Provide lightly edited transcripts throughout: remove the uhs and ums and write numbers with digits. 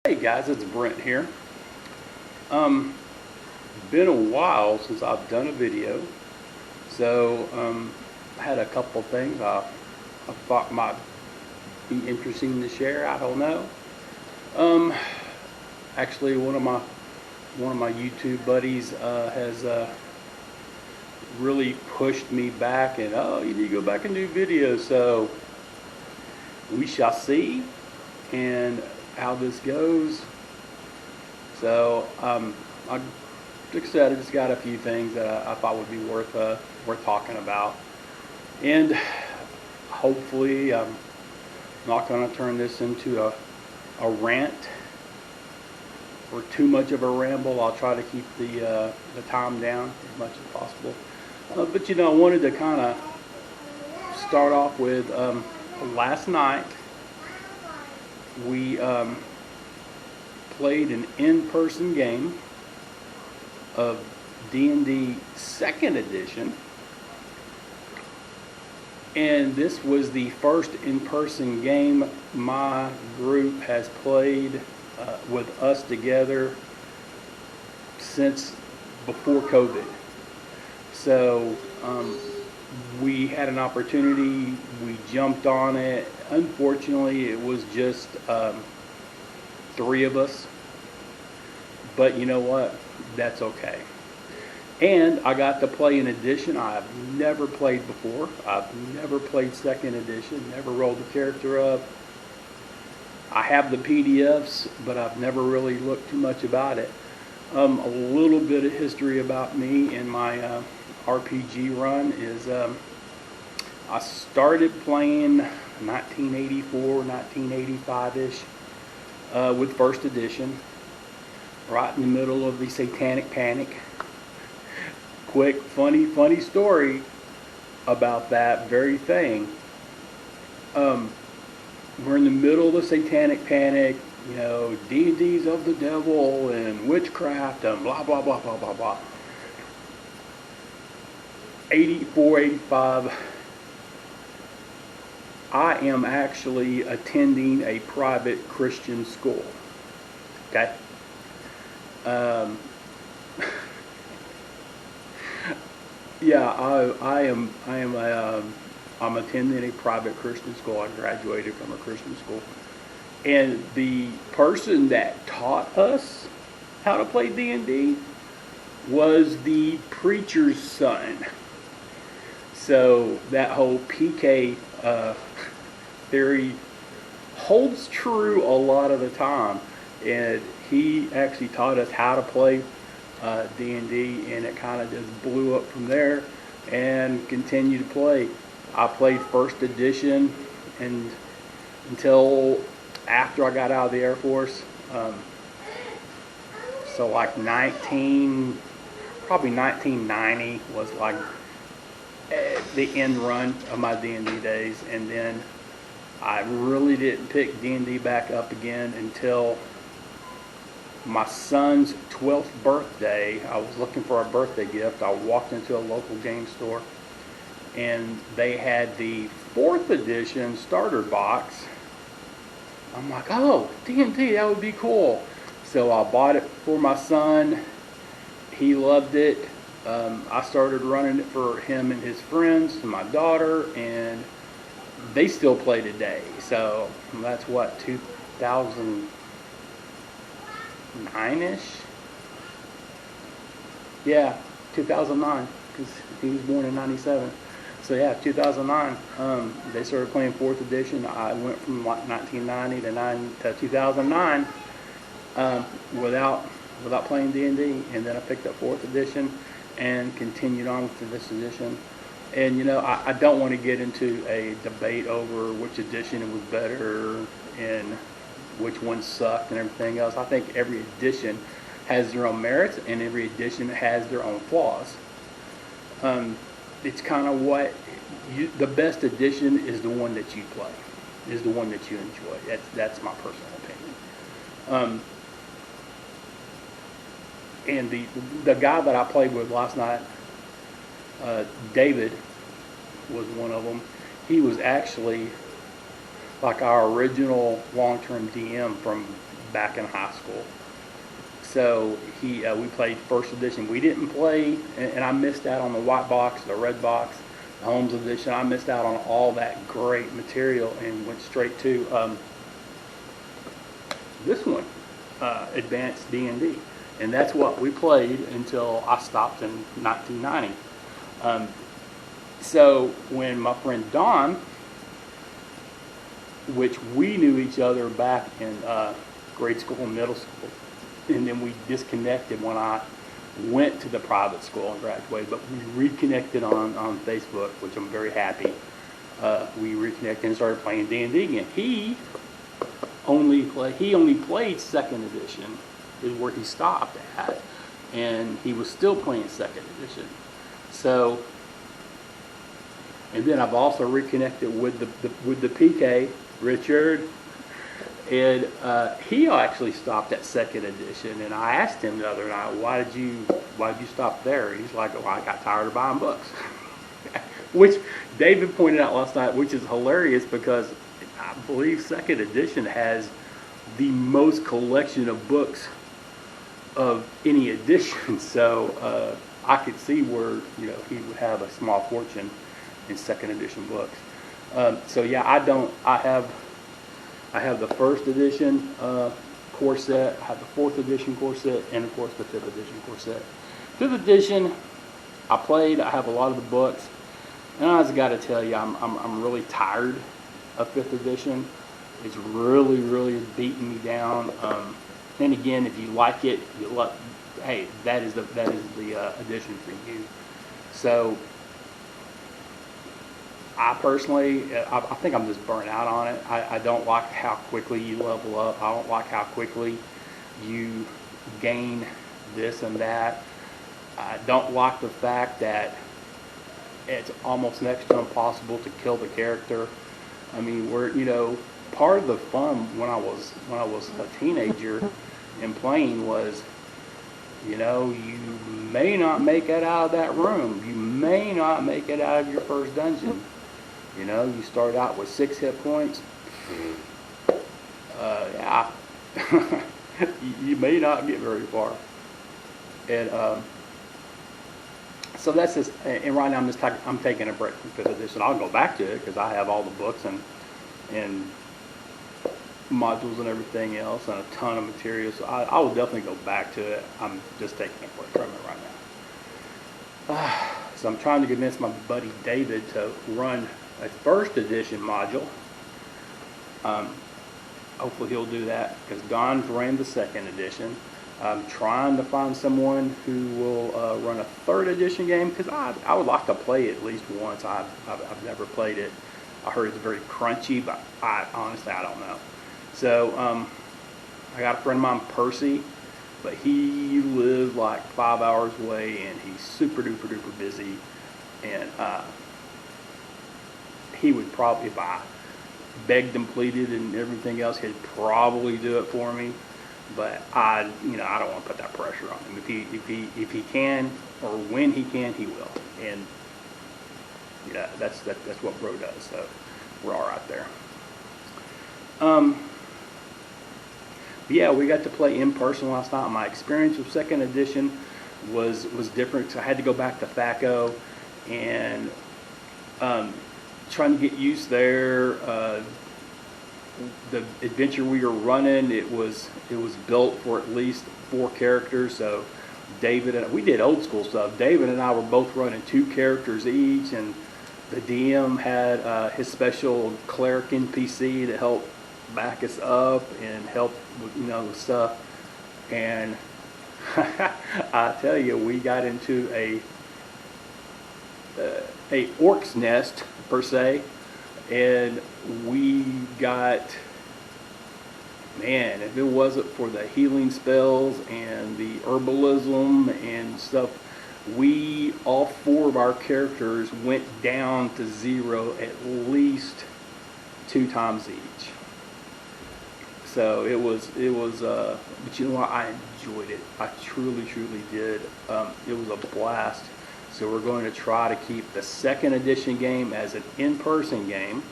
Hey guys, it's Brent here. Um, Been a while since I've done a video, so I had a couple things I thought might be interesting to share. I don't know. Um, Actually, one of my YouTube buddies has really pushed me back, and you need to go back and do videos. So we shall see, and how this goes. So like I said, I just got a few things that I thought would be worth talking about, and hopefully I'm not going to turn this into a rant or too much of a ramble. I'll try to keep the time down as much as possible. But I wanted to kind of start off with last night we played an in-person game of D&D 2nd edition, and this was the first in-person game my group has played with us together since before COVID. So we had an opportunity, we jumped on it. Unfortunately, it was just 3 of us, but you know what? That's okay. And I got to play an edition I've never played before. I've never played 2nd edition, never rolled the character up. I have the PDFs, but I've never really looked too much about it. A little bit of history about me and my RPG run is I started playing 1984, 1985-ish with 1st edition, right in the middle of the Satanic Panic. Quick, funny story about that very thing. We're in the middle of the Satanic Panic, D&D's of the devil and witchcraft and blah, blah, blah, blah, blah, blah. 84, 85, I am actually attending a private Christian school. Okay? I'm attending a private Christian school. I graduated from a Christian school. And the person that taught us how to play D&D was the preacher's son. So that whole PK theory holds true a lot of the time. And he actually taught us how to play D&D, and it kind of just blew up from there and continued to play. I played 1st edition and until after I got out of the Air Force. So like probably 1990 was like the end run of my D&D days, and then I really didn't pick D&D back up again until my son's 12th birthday. I was looking for a birthday gift. I walked into a local game store, and they had the 4th edition starter box. I'm like, oh, D&D, that would be cool. So I bought it for my son. He loved it. I started running it for him and his friends and my daughter, and they still play today. So that's what, 2009-ish? Yeah, 2009, because he was born in 97. So yeah, 2009, they started playing 4th edition. I went from like 1990 to 2009 without playing D&D, and then I picked up 4th edition and continued on to this edition. And I don't want to get into a debate over which edition was better and which one sucked and everything else. I think every edition has their own merits, and every edition has their own flaws. It's kind of the best edition is the one that you play, is the one that you enjoy. That's my personal opinion. And the guy that I played with last night, David, was one of them. He was actually like our original long-term DM from back in high school. So we played first edition. We didn't play, and I missed out on the white box, the red box, the Holmes edition. I missed out on all that great material and went straight to this one, Advanced D&D. And that's what we played until I stopped in 1990. So when my friend Don, which we knew each other back in grade school and middle school, and then we disconnected when I went to the private school and graduated, but we reconnected on Facebook, which I'm very happy. We reconnected and started playing D&D again. He only played second edition, is where he stopped at, and he was still playing second edition. So, and then I've also reconnected with the PK, Richard. And he actually stopped at second edition, and I asked him the other night, why did you stop there? And he's like, well, I got tired of buying books. Which David pointed out last night, which is hilarious because I believe second edition has the most collection of books of any edition. So I could see where he would have a small fortune in second edition books. So yeah, I have the first edition core set, I have the fourth edition core set, and of course the fifth edition core set. Fifth edition, I have a lot of the books, and I just got to tell you, I'm really tired of fifth edition. It's really, really beating me down. And again, if you like it, hey, that is the edition for you. So I personally, I think I'm just burnt out on it. I don't like how quickly you level up. I don't like how quickly you gain this and that. I don't like the fact that it's almost next to impossible to kill the character. I mean, part of the fun when I was a teenager and playing was, you may not make it out of that room. You may not make it out of your first dungeon. You start out with 6 hit points. Yeah, you may not get very far. And so that's just. And right now I'm taking a break from fifth edition. I'll go back to it because I have all the books and modules and everything else and a ton of materials. So I will definitely go back to it. I'm just taking a break from it right now. So I'm trying to convince my buddy David to run a first edition module. Hopefully he'll do that because Don's ran the second edition. I'm trying to find someone who will run a third edition game because I would like to play it at least once. I've never played it. I heard it's very crunchy, but honestly I don't know. So I got a friend of mine, Percy, but he lives like 5 hours away and he's super duper duper busy. And he would probably, if I begged and pleaded and everything else, he'd probably do it for me. But I don't want to put that pressure on him. If he can, or when he can, he will. And that's what bro does. So we're all right there. Yeah, we got to play in person last night. My experience with second edition was different. So I had to go back to THACO and trying to get used there. The adventure we were running, it was built for at least 4 characters. So David and we did old school stuff. David and I were both running 2 characters each, and the DM had his special cleric NPC to help back us up and help with stuff. And I tell you, we got into a orc's nest per se, and we got, man, if it wasn't for the healing spells and the herbalism and stuff, all 4 of our characters went down to 0 at least 2 times each. So it was but you know what, I enjoyed it. I truly did. It was a blast. So we're going to try to keep the second edition game as an in-person game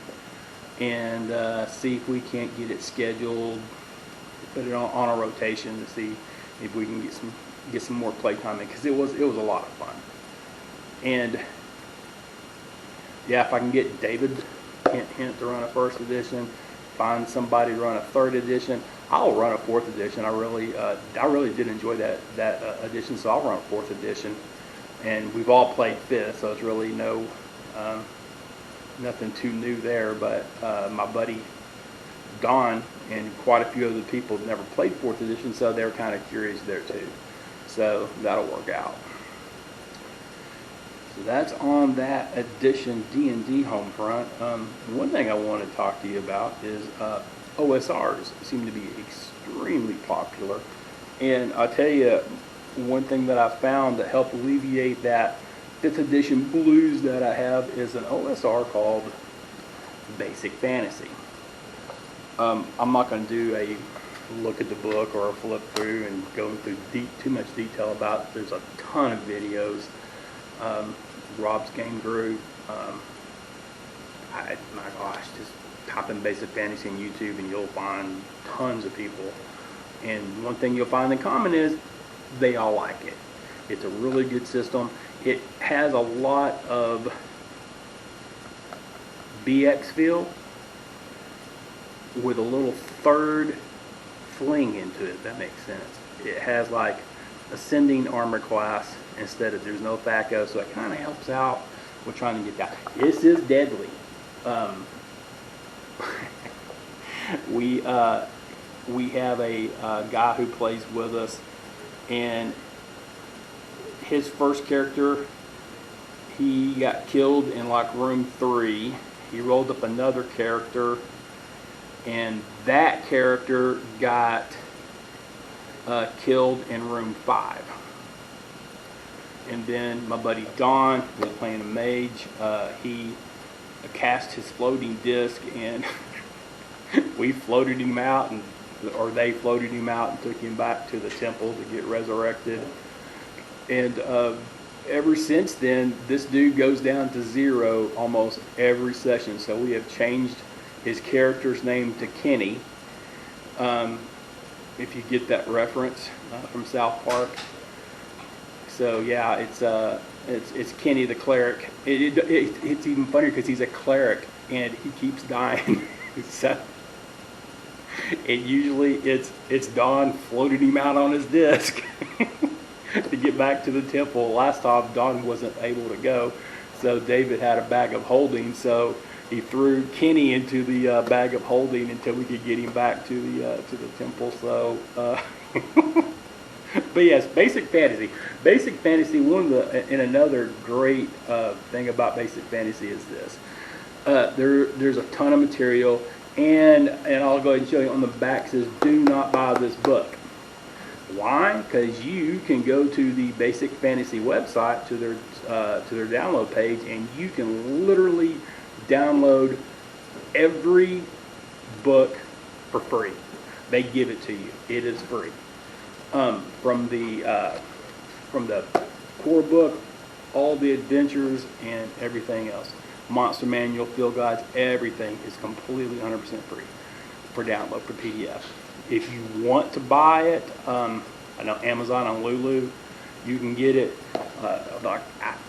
and see if we can't get it scheduled put it on a rotation to see if we can get some more play time in, because it was a lot of fun. And yeah, if I can get David Hint to run a first edition, find somebody to run a third edition, I'll run a fourth edition. I really did enjoy that edition, so I'll run a fourth edition. And we've all played fifth, so it's really nothing too new there. But my buddy Don and quite a few other people have never played fourth edition, so they're kind of curious there too. So that'll work out. So that's on that edition D&D home front. One thing I want to talk to you about is OSRs seem to be extremely popular. And I'll tell you, one thing that I found that helped alleviate that 5th edition blues that I have is an OSR called Basic Fantasy. I'm not going to do a look at the book or a flip through and go into too much detail about it. There's a ton of videos. Rob's Game Group. My gosh, just type in Basic Fantasy on YouTube and you'll find tons of people. And one thing you'll find in common is they all like it. It's a really good system. It has a lot of BX feel with a little third fling into it, if that makes sense. It has like ascending armor class instead of, there's no THAC0, so it kind of helps out with trying to get that. This is deadly. We have a guy who plays with us, and his first character, he got killed in like room 3. He rolled up another character, and that character got killed in room 5. And then my buddy Don, who was playing a mage, he cast his floating disc, and we floated him out, or they floated him out and took him back to the temple to get resurrected. And ever since then, this dude goes down to 0 almost every session. So we have changed his character's name to Kenny. If you get that reference from South Park. So yeah, it's Kenny the cleric. It's even funnier because he's a cleric and he keeps dying. So usually it's Don floating him out on his disc to get back to the temple. Last time Don wasn't able to go, so David had a bag of holding. So he threw Kenny into the bag of holding until we could get him back to the temple. So. But yes, Basic Fantasy. Basic Fantasy, another great thing about Basic Fantasy is this. There's a ton of material, and I'll go ahead and show you on the back, says do not buy this book. Why? Because you can go to the Basic Fantasy website, to their download page, and you can literally download every book for free. They give it to you. It is free. From the core book, all the adventures and everything else, monster manual, field guides, everything is completely 100% free for download for PDF. If you want to buy it, I know Amazon on Lulu, you can get it. I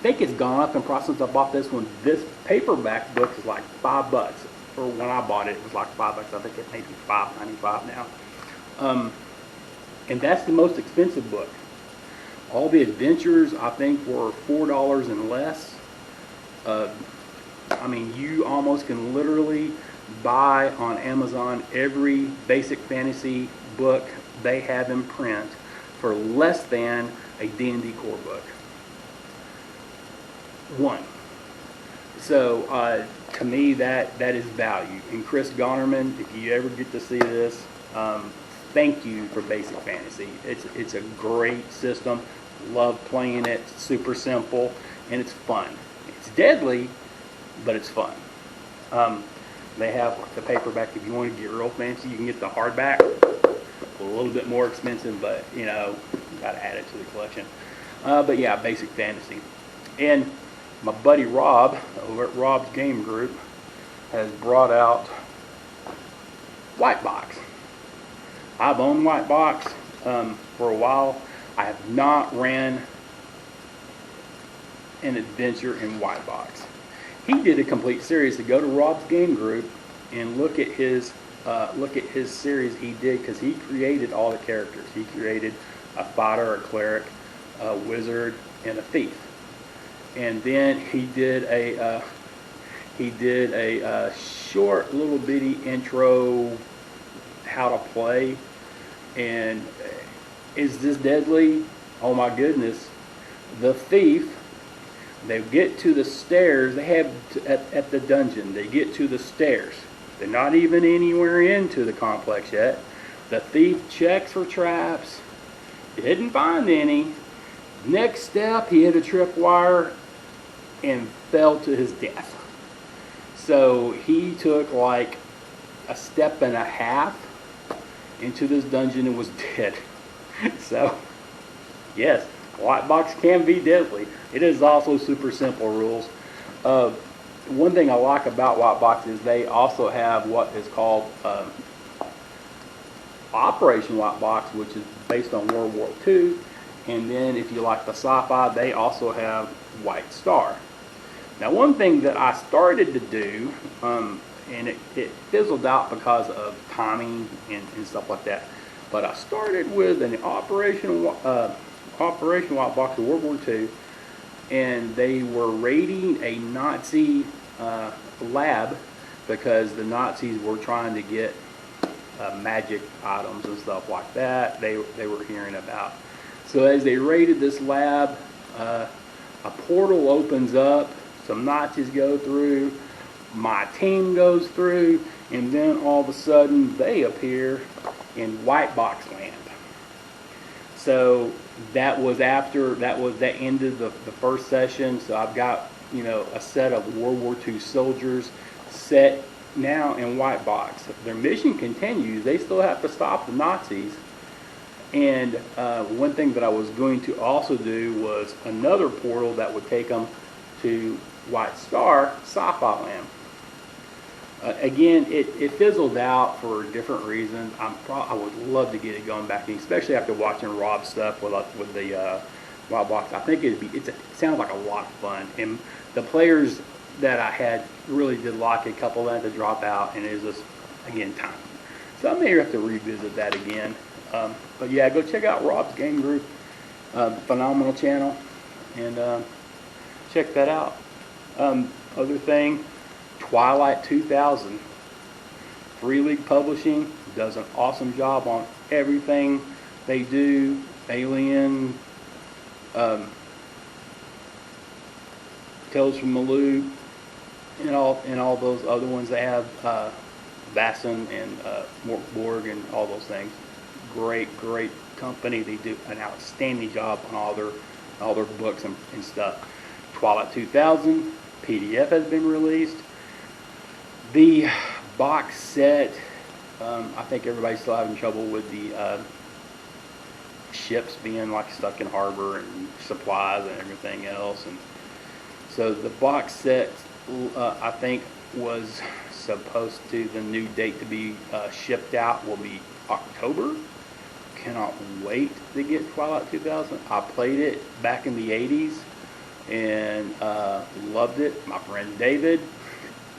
think it's gone up in price since I bought this one. This paperback book is like $5. Or when I bought it, it was like $5. I think it may be $5.95 now. And that's the most expensive book. All the adventures, I think, were $4 and less. I mean, you almost can literally buy on Amazon every Basic Fantasy book they have in print for less than a D&D core book. One. So to me, that is value. And Chris Gonnerman, if you ever get to see this, thank you for Basic Fantasy. It's a great system. Love playing it. It's super simple and it's fun. It's deadly, but it's fun. They have the paperback. If you want to get real fancy, you can get the hardback. A little bit more expensive, but you know, got to add it to the collection. But yeah, Basic Fantasy. And my buddy Rob over at Rob's Game Group has brought out White Box. I've owned White Box for a while. I have not ran an adventure in White Box. He did a complete series. To go to Rob's game group and look at his series he did, because he created all the characters. He created a fighter, a cleric, a wizard, and a thief. And then he did a short little bitty intro how to play. And is this deadly? Oh my goodness. The thief, they get to the stairs, they have at the dungeon, they get to the stairs. They're not even anywhere into the complex yet. The thief checks for traps, didn't find any. Next step, he hit a tripwire and fell to his death. So he took like a step and a half into this dungeon and was dead. So, yes, White Box can be deadly. It is also super simple rules. One thing I like about White Box is they also have what is called Operation White Box, which is based on World War II. And then if you like the sci-fi, they also have White Star. Now, one thing that I started to do, and it fizzled out because of timing and stuff like that, but I started with an Operation White Box of World War II, and they were raiding a Nazi lab because the Nazis were trying to get magic items and stuff like that. They were hearing about. So as they raided this lab, a portal opens up. Some Nazis go through. My team goes through, and then all of a sudden they appear in White Box Land. So that ended the first session. So I've got, a set of World War II soldiers set now in White Box. Their mission continues. They still have to stop the Nazis. And one thing that I was going to also do was another portal that would take them to White Star Sci-Fi Land. Again, it fizzled out for different reasons. I would love to get it going back, especially after watching Rob's stuff with the White Box. I think it sounds like a lot of fun. And the players that I had really did like a couple that had to drop out, and it was just, again, time. So I may have to revisit that again. But yeah, go check out Rob's game group, phenomenal channel, and check that out. Other thing, Twilight 2000, Free League Publishing does an awesome job on everything they do. Alien, Tales from the Loop, and all those other ones. They have Vasson and Morkborg and all those things. Great company. They do an outstanding job on all their books and stuff. Twilight 2000 PDF has been released. The box set, I think everybody's still having trouble with the ships being like stuck in harbor and supplies and everything else. And so the box set, I think, was supposed to, the new date to be shipped out will be October. Cannot wait to get Twilight 2000. I played it back in the 80s and loved it. My friend David,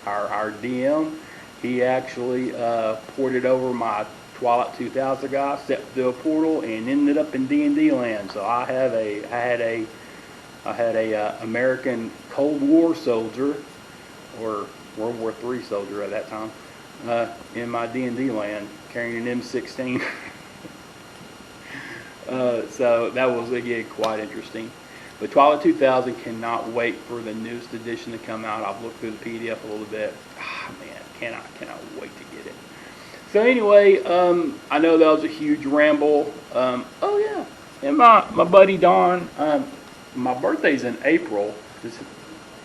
our DM, he actually ported over my Twilight 2000 guy, stepped through a portal, and ended up in D&D land. So I had a American Cold War soldier, or World War III soldier at that time, in my D&D land, carrying an M16. So that was, again, quite interesting. But Twilight 2000, cannot wait for the newest edition to come out. I've looked through the PDF a little bit. Man, cannot wait to get it. So anyway, I know that was a huge ramble. Oh yeah, and my buddy Don, my birthday's in April.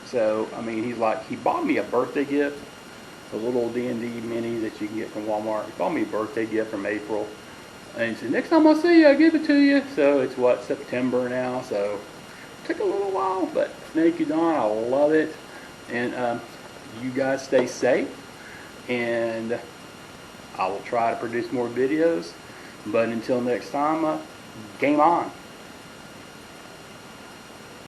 So I mean, he bought me a birthday gift, a little D&D mini that you can get from Walmart. He bought me a birthday gift from April, and he said, next time I see you, I'll give it to you. So it's September now. So took a little while, but thank you, Don. I love it. And you guys stay safe, and I will try to produce more videos. But until next time, game on.